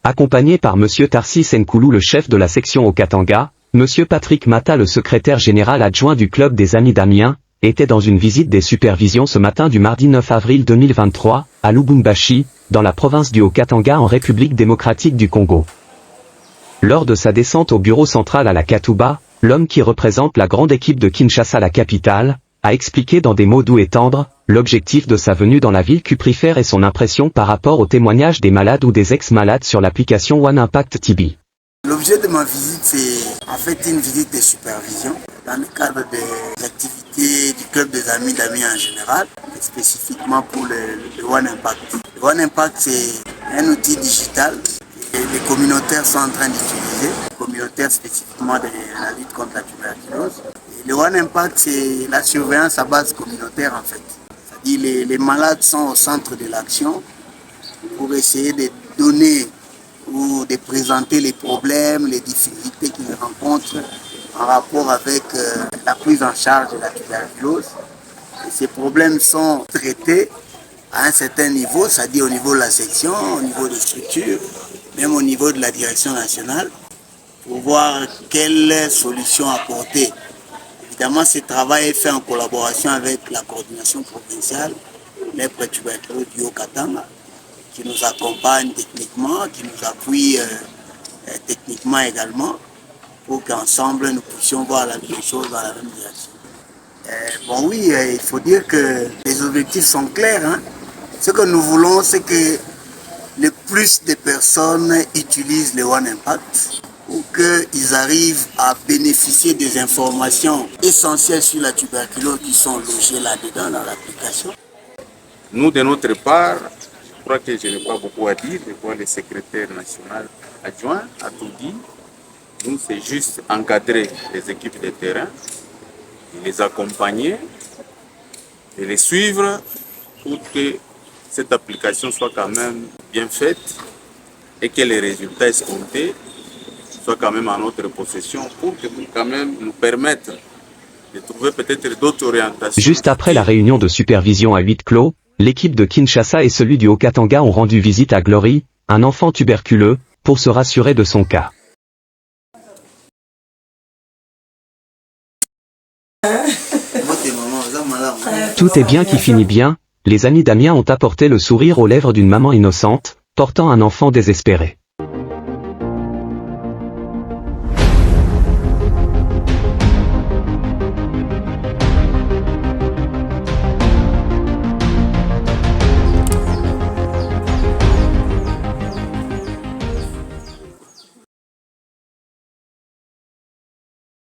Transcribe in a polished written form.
Accompagné par Monsieur Tarsis Nkoulou le chef de la section au Katanga, Monsieur Patrick Mata le secrétaire général adjoint du club des Amis d'Amiens, était dans une visite des supervisions ce matin du mardi 9 avril 2023, à Lubumbashi, dans la province du Haut-Katanga en République démocratique du Congo. Lors de sa descente au bureau central à la Katouba, l'homme qui représente la grande équipe de Kinshasa la capitale, a expliqué dans des mots doux et tendres, l'objectif de sa venue dans la ville cuprifère et son impression par rapport aux témoignages des malades ou des ex-malades sur l'application One Impact TB. L'objet de ma visite, c'est en fait une visite de supervision dans le cadre des activités du club des Amis d'Amiens en général, et spécifiquement pour le One Impact. Le One Impact, c'est un outil digital que les communautaires sont en train d'utiliser, les communautaires spécifiquement de la lutte contre la tuberculose. Et le One Impact, c'est la surveillance à base communautaire en fait. C'est-à-dire les malades sont au centre de l'action pour essayer de donner ou de présenter les problèmes, les difficultés qu'ils rencontrent en rapport avec la prise en charge de la tuberculose. Et ces problèmes sont traités à un certain niveau, c'est-à-dire au niveau de la section, au niveau des structures, même au niveau de la direction nationale, pour voir quelles solutions apporter. Évidemment, ce travail est fait en collaboration avec la coordination provinciale, les tuberculose du Haut-Katanga, qui nous accompagne techniquement, qui nous appuie techniquement également, pour qu'ensemble nous puissions voir les choses dans la même direction. Bon oui, il faut dire que les objectifs sont clairs. Hein. Ce que nous voulons, c'est que le plus de personnes utilisent le One Impact pour qu'ils arrivent à bénéficier des informations essentielles sur la tuberculose qui sont logées là-dedans dans l'application. Nous, de notre part, je crois que je n'ai pas beaucoup à dire. Je vois le secrétaire national adjoint a tout dit. Nous, c'est juste encadrer les équipes de terrain, les accompagner et les suivre pour que cette application soit quand même bien faite et que les résultats escomptés soient quand même en notre possession pour que quand même nous permettre de trouver peut-être d'autres orientations. Juste après la réunion de supervision à huis clos, l'équipe de Kinshasa et celui du Haut-Katanga ont rendu visite à Glory, un enfant tuberculeux, pour se rassurer de son cas. Tout est bien qui finit bien, les Amis d'Amiens ont apporté le sourire aux lèvres d'une maman innocente, portant un enfant désespéré.